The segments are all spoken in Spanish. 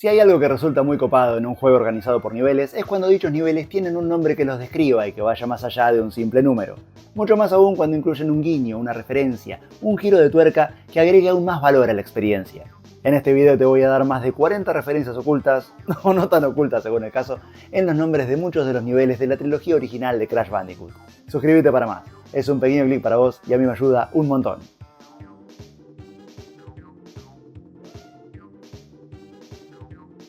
Si hay algo que resulta muy copado en un juego organizado por niveles, es cuando dichos niveles tienen un nombre que los describa y que vaya más allá de un simple número. Mucho más aún cuando incluyen un guiño, una referencia, un giro de tuerca que agregue aún más valor a la experiencia. En este video te voy a dar más de 40 referencias ocultas, o no tan ocultas según el caso, en los nombres de muchos de los niveles de la trilogía original de Crash Bandicoot. Suscríbete para más, es un pequeño clic para vos y a mí me ayuda un montón.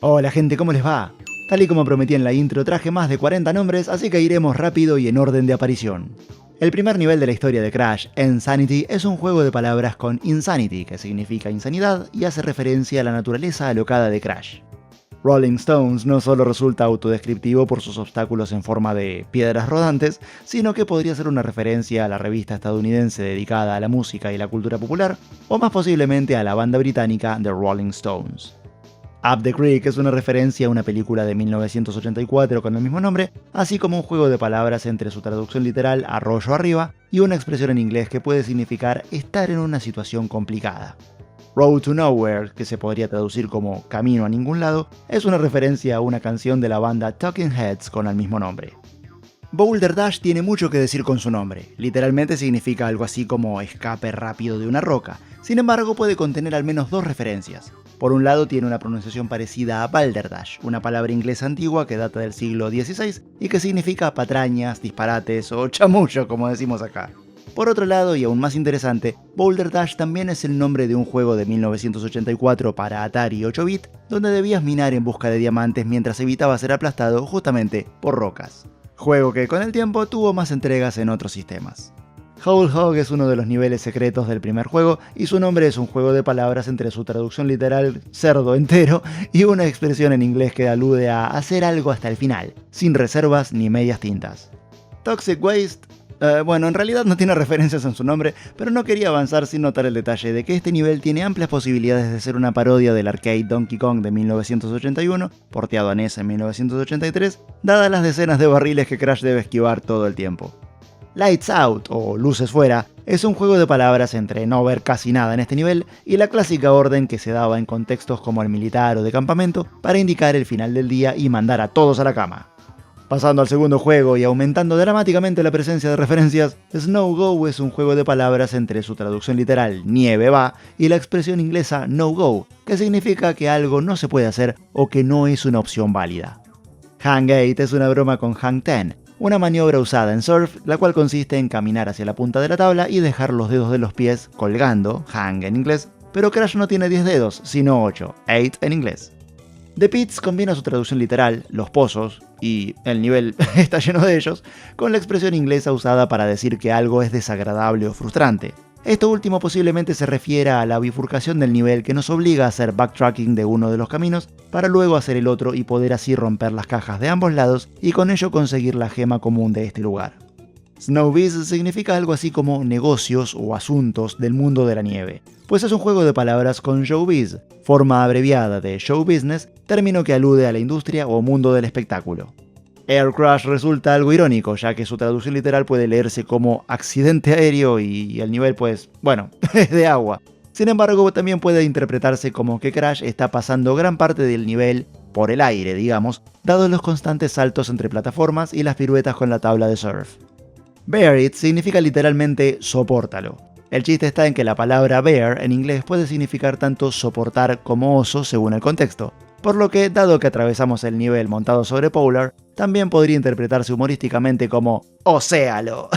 Hola gente, ¿cómo les va? Tal y como prometí en la intro, traje más de 40 nombres, así que iremos rápido y en orden de aparición. El primer nivel de la historia de Crash, N-Sanity, es un juego de palabras con Insanity, que significa insanidad y hace referencia a la naturaleza alocada de Crash. Rolling Stones no solo resulta autodescriptivo por sus obstáculos en forma de piedras rodantes, sino que podría ser una referencia a la revista estadounidense dedicada a la música y la cultura popular, o más posiblemente a la banda británica The Rolling Stones. Up the Creek es una referencia a una película de 1984 con el mismo nombre, así como un juego de palabras entre su traducción literal arroyo arriba y una expresión en inglés que puede significar estar en una situación complicada. Road to Nowhere, que se podría traducir como Camino a ningún lado, es una referencia a una canción de la banda Talking Heads con el mismo nombre. Boulder Dash tiene mucho que decir con su nombre, literalmente significa algo así como escape rápido de una roca, sin embargo puede contener al menos dos referencias. Por un lado tiene una pronunciación parecida a Balderdash, una palabra inglesa antigua que data del siglo XVI y que significa patrañas, disparates o chamullo como decimos acá. Por otro lado, y aún más interesante, Boulder Dash también es el nombre de un juego de 1984 para Atari 8-bit, donde debías minar en busca de diamantes mientras evitabas ser aplastado justamente por rocas. Juego que con el tiempo tuvo más entregas en otros sistemas. Whole Hog es uno de los niveles secretos del primer juego y su nombre es un juego de palabras entre su traducción literal cerdo entero y una expresión en inglés que alude a hacer algo hasta el final, sin reservas ni medias tintas. Toxic Waste, en realidad no tiene referencias en su nombre, pero no quería avanzar sin notar el detalle de que este nivel tiene amplias posibilidades de ser una parodia del arcade Donkey Kong de 1981, porteado a NES en 1983, dadas las decenas de barriles que Crash debe esquivar todo el tiempo. Lights Out, o Luces Fuera, es un juego de palabras entre no ver casi nada en este nivel y la clásica orden que se daba en contextos como el militar o de campamento para indicar el final del día y mandar a todos a la cama. Pasando al segundo juego y aumentando dramáticamente la presencia de referencias, Snow Go es un juego de palabras entre su traducción literal nieve va y la expresión inglesa no go, que significa que algo no se puede hacer o que no es una opción válida. Hang 8 es una broma con Hang 10, una maniobra usada en surf, la cual consiste en caminar hacia la punta de la tabla y dejar los dedos de los pies colgando, hang en inglés, pero Crash no tiene 10 dedos, sino 8, 8 en inglés. The Pits combina su traducción literal, los pozos, y el nivel está lleno de ellos, con la expresión inglesa usada para decir que algo es desagradable o frustrante. Esto último posiblemente se refiera a la bifurcación del nivel que nos obliga a hacer backtracking de uno de los caminos para luego hacer el otro y poder así romper las cajas de ambos lados y con ello conseguir la gema común de este lugar. Snowbiz significa algo así como negocios o asuntos del mundo de la nieve, pues es un juego de palabras con showbiz, forma abreviada de show business, término que alude a la industria o mundo del espectáculo. Air Crash resulta algo irónico, ya que su traducción literal puede leerse como accidente aéreo y el nivel es de agua. Sin embargo, también puede interpretarse como que Crash está pasando gran parte del nivel por el aire, digamos, dados los constantes saltos entre plataformas y las piruetas con la tabla de surf. Bear It significa literalmente sopórtalo. El chiste está en que la palabra bear en inglés puede significar tanto soportar como oso según el contexto, por lo que, dado que atravesamos el nivel montado sobre Polar, también podría interpretarse humorísticamente como océalo.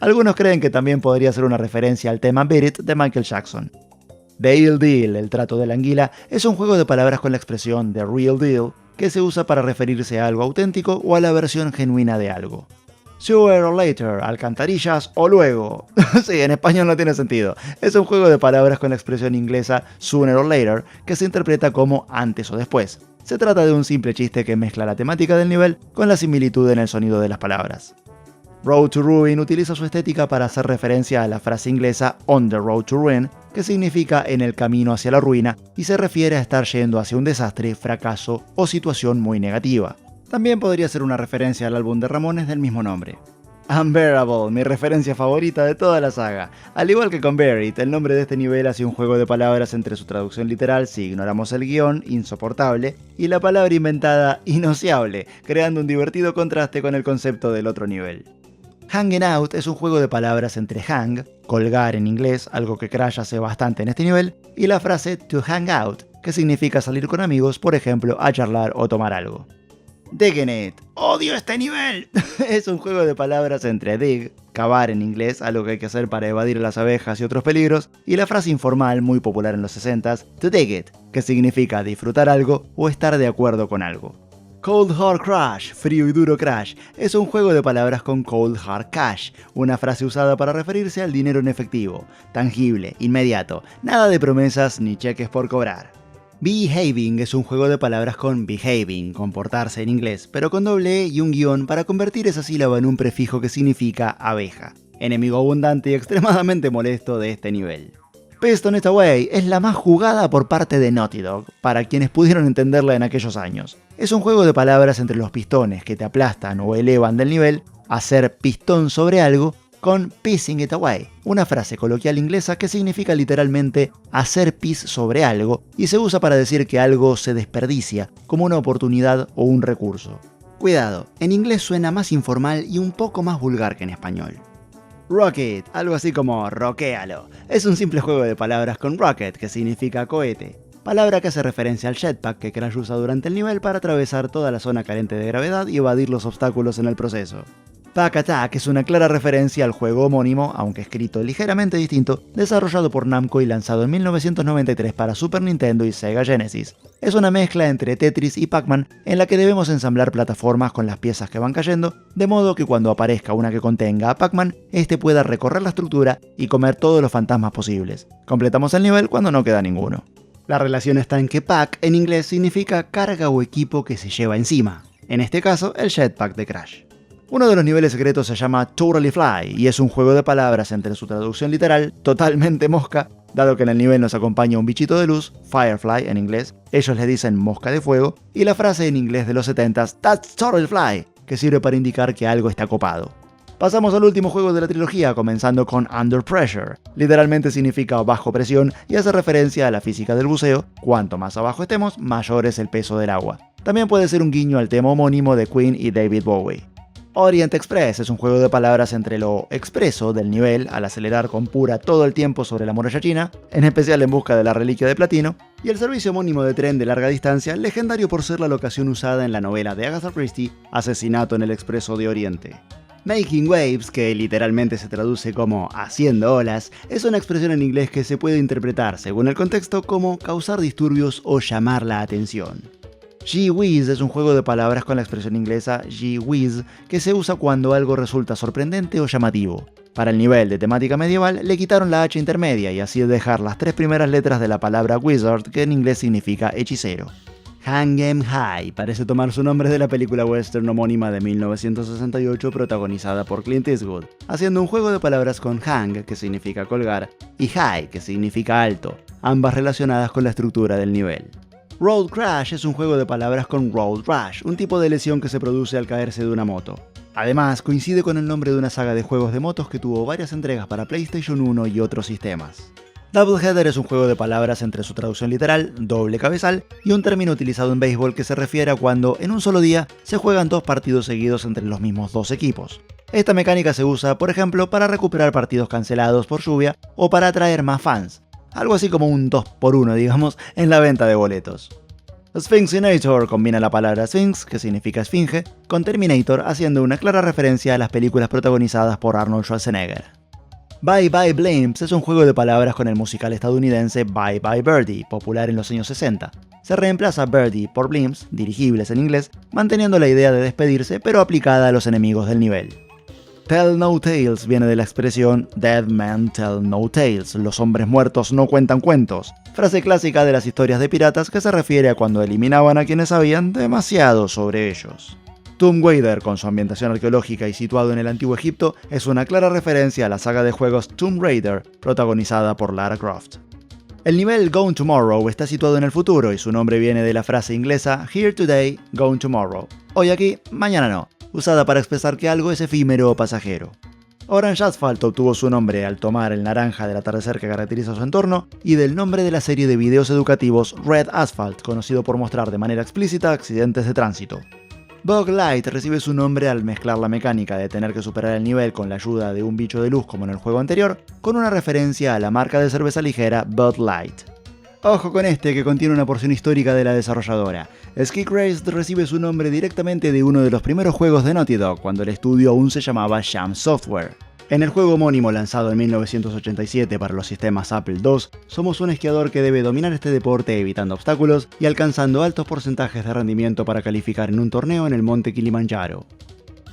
Algunos creen que también podría ser una referencia al tema Beat It de Michael Jackson. The Ill Deal, el trato de la anguila, es un juego de palabras con la expresión The Real Deal, que se usa para referirse a algo auténtico o a la versión genuina de algo. Sooner or later, alcantarillas o luego. Sí, en español no tiene sentido. Es un juego de palabras con la expresión inglesa sooner or later, que se interpreta como antes o después. Se trata de un simple chiste que mezcla la temática del nivel con la similitud en el sonido de las palabras. Road to Ruin utiliza su estética para hacer referencia a la frase inglesa on the road to ruin, que significa en el camino hacia la ruina y se refiere a estar yendo hacia un desastre, fracaso o situación muy negativa. También podría ser una referencia al álbum de Ramones del mismo nombre. Unbearable, mi referencia favorita de toda la saga. Al igual que con Buried, el nombre de este nivel hace un juego de palabras entre su traducción literal, si ignoramos el guión, insoportable, y la palabra inventada, inociable, creando un divertido contraste con el concepto del otro nivel. Hanging Out es un juego de palabras entre hang, colgar en inglés, algo que Crash hace bastante en este nivel, y la frase to hang out, que significa salir con amigos, por ejemplo, a charlar o tomar algo. Digging It. ¡Odio este nivel! Es un juego de palabras entre dig, cavar en inglés, algo que hay que hacer para evadir a las abejas y otros peligros, y la frase informal muy popular en los 60s, to dig it, que significa disfrutar algo o estar de acuerdo con algo. Cold Hard Crash, frío y duro Crash, es un juego de palabras con Cold Hard Cash, una frase usada para referirse al dinero en efectivo, tangible, inmediato, nada de promesas ni cheques por cobrar. Behaving es un juego de palabras con behaving, comportarse en inglés, pero con doble E y un guión para convertir esa sílaba en un prefijo que significa abeja, enemigo abundante y extremadamente molesto de este nivel. Piston It Away es la más jugada por parte de Naughty Dog, para quienes pudieron entenderla en aquellos años. Es un juego de palabras entre los pistones que te aplastan o elevan del nivel, hacer pistón sobre algo, con pissing it away, una frase coloquial inglesa que significa literalmente hacer pis sobre algo y se usa para decir que algo se desperdicia como una oportunidad o un recurso. Cuidado, en inglés suena más informal y un poco más vulgar que en español. Rocket, algo así como roquéalo, es un simple juego de palabras con rocket, que significa cohete, palabra que hace referencia al jetpack que Crash usa durante el nivel para atravesar toda la zona carente de gravedad y evadir los obstáculos en el proceso. Pack Attack es una clara referencia al juego homónimo, aunque escrito ligeramente distinto, desarrollado por Namco y lanzado en 1993 para Super Nintendo y Sega Genesis. Es una mezcla entre Tetris y Pac-Man en la que debemos ensamblar plataformas con las piezas que van cayendo, de modo que cuando aparezca una que contenga a Pac-Man, este pueda recorrer la estructura y comer todos los fantasmas posibles. Completamos el nivel cuando no queda ninguno. La relación está en que Pack en inglés significa carga o equipo que se lleva encima, en este caso el jetpack de Crash. Uno de los niveles secretos se llama Totally Fly y es un juego de palabras entre su traducción literal, totalmente mosca, dado que en el nivel nos acompaña un bichito de luz, Firefly en inglés, ellos le dicen mosca de fuego, y la frase en inglés de los 70s, That's Totally Fly, que sirve para indicar que algo está copado. Pasamos al último juego de la trilogía, comenzando con Under Pressure. Literalmente significa bajo presión y hace referencia a la física del buceo, cuanto más abajo estemos, mayor es el peso del agua. También puede ser un guiño al tema homónimo de Queen y David Bowie. Orient Express es un juego de palabras entre lo expreso del nivel, al acelerar con pura todo el tiempo sobre la muralla china, en especial en busca de la reliquia de platino, y el servicio homónimo de tren de larga distancia, legendario por ser la locación usada en la novela de Agatha Christie, Asesinato en el Expreso de Oriente. Making Waves, que literalmente se traduce como haciendo olas, es una expresión en inglés que se puede interpretar, según el contexto, como causar disturbios o llamar la atención. Gee Whiz es un juego de palabras con la expresión inglesa Gee Whiz, que se usa cuando algo resulta sorprendente o llamativo. Para el nivel de temática medieval le quitaron la H intermedia y así dejar las tres primeras letras de la palabra wizard, que en inglés significa hechicero. Hang 'em High parece tomar su nombre de la película western homónima de 1968 protagonizada por Clint Eastwood, haciendo un juego de palabras con hang, que significa colgar, y high, que significa alto, ambas relacionadas con la estructura del nivel. Road Crash es un juego de palabras con Road Rash, un tipo de lesión que se produce al caerse de una moto. Además, coincide con el nombre de una saga de juegos de motos que tuvo varias entregas para PlayStation 1 y otros sistemas. Doubleheader es un juego de palabras entre su traducción literal, doble cabezal, y un término utilizado en béisbol que se refiere a cuando, en un solo día, se juegan dos partidos seguidos entre los mismos dos equipos. Esta mecánica se usa, por ejemplo, para recuperar partidos cancelados por lluvia o para atraer más fans. Algo así como un 2x1, digamos, en la venta de boletos. Sphinxinator combina la palabra Sphinx, que significa esfinge, con Terminator, haciendo una clara referencia a las películas protagonizadas por Arnold Schwarzenegger. Bye Bye Blimps es un juego de palabras con el musical estadounidense Bye Bye Birdie, popular en los años 60. Se reemplaza Birdie por Blimps, dirigibles en inglés, manteniendo la idea de despedirse, pero aplicada a los enemigos del nivel. Tell No Tales viene de la expresión Dead Men Tell No Tales, los hombres muertos no cuentan cuentos, frase clásica de las historias de piratas que se refiere a cuando eliminaban a quienes sabían demasiado sobre ellos. Tomb Raider, con su ambientación arqueológica y situado en el antiguo Egipto, es una clara referencia a la saga de juegos Tomb Raider, protagonizada por Lara Croft. El nivel Gone Tomorrow está situado en el futuro y su nombre viene de la frase inglesa Here Today, Gone Tomorrow. Hoy aquí, mañana no. usada para expresar que algo es efímero o pasajero. Orange Asphalt obtuvo su nombre al tomar el naranja del atardecer que caracteriza su entorno y del nombre de la serie de videos educativos Red Asphalt, conocido por mostrar de manera explícita accidentes de tránsito. Bug Light recibe su nombre al mezclar la mecánica de tener que superar el nivel con la ayuda de un bicho de luz como en el juego anterior, con una referencia a la marca de cerveza ligera Bud Light. Ojo con este, que contiene una porción histórica de la desarrolladora. Skid Race recibe su nombre directamente de uno de los primeros juegos de Naughty Dog, cuando el estudio aún se llamaba Sham Software. En el juego homónimo lanzado en 1987 para los sistemas Apple II, somos un esquiador que debe dominar este deporte evitando obstáculos y alcanzando altos porcentajes de rendimiento para calificar en un torneo en el monte Kilimanjaro.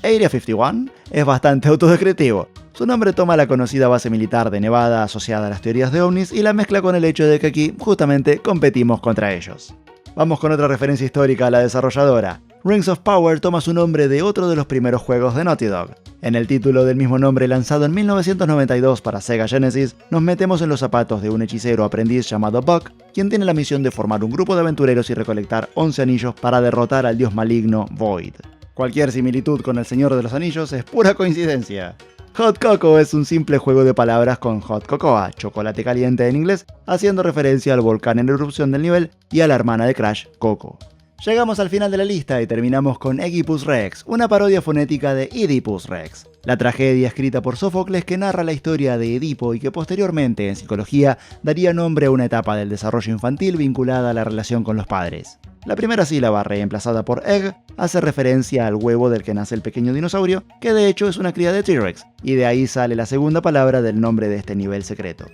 Area 51 es bastante autodescriptivo. Su nombre toma la conocida base militar de Nevada asociada a las teorías de ovnis y la mezcla con el hecho de que aquí, justamente, competimos contra ellos. Vamos con otra referencia histórica a la desarrolladora. Rings of Power toma su nombre de otro de los primeros juegos de Naughty Dog. En el título del mismo nombre lanzado en 1992 para Sega Genesis, nos metemos en los zapatos de un hechicero aprendiz llamado Buck, quien tiene la misión de formar un grupo de aventureros y recolectar 11 anillos para derrotar al dios maligno Void. Cualquier similitud con el Señor de los Anillos es pura coincidencia. Hot Cocoa es un simple juego de palabras con Hot Cocoa, chocolate caliente en inglés, haciendo referencia al volcán en erupción del nivel y a la hermana de Crash, Coco. Llegamos al final de la lista y terminamos con Oedipus Rex, una parodia fonética de Oedipus Rex, la tragedia escrita por Sófocles que narra la historia de Edipo y que posteriormente en psicología daría nombre a una etapa del desarrollo infantil vinculada a la relación con los padres. La primera sílaba, reemplazada por egg, hace referencia al huevo del que nace el pequeño dinosaurio, que de hecho es una cría de T-Rex, y de ahí sale la segunda palabra del nombre de este nivel secreto.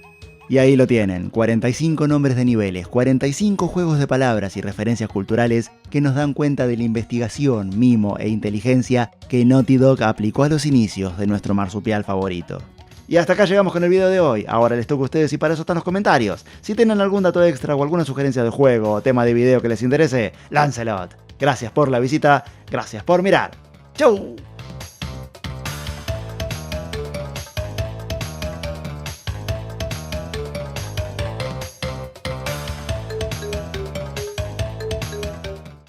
Y ahí lo tienen, 45 nombres de niveles, 45 juegos de palabras y referencias culturales que nos dan cuenta de la investigación, mimo e inteligencia que Naughty Dog aplicó a los inicios de nuestro marsupial favorito. Y hasta acá llegamos con el video de hoy. Ahora les toca a ustedes y para eso están los comentarios. Si tienen algún dato extra o alguna sugerencia de juego o tema de video que les interese, Lancelot. Gracias por la visita, gracias por mirar. ¡Chau!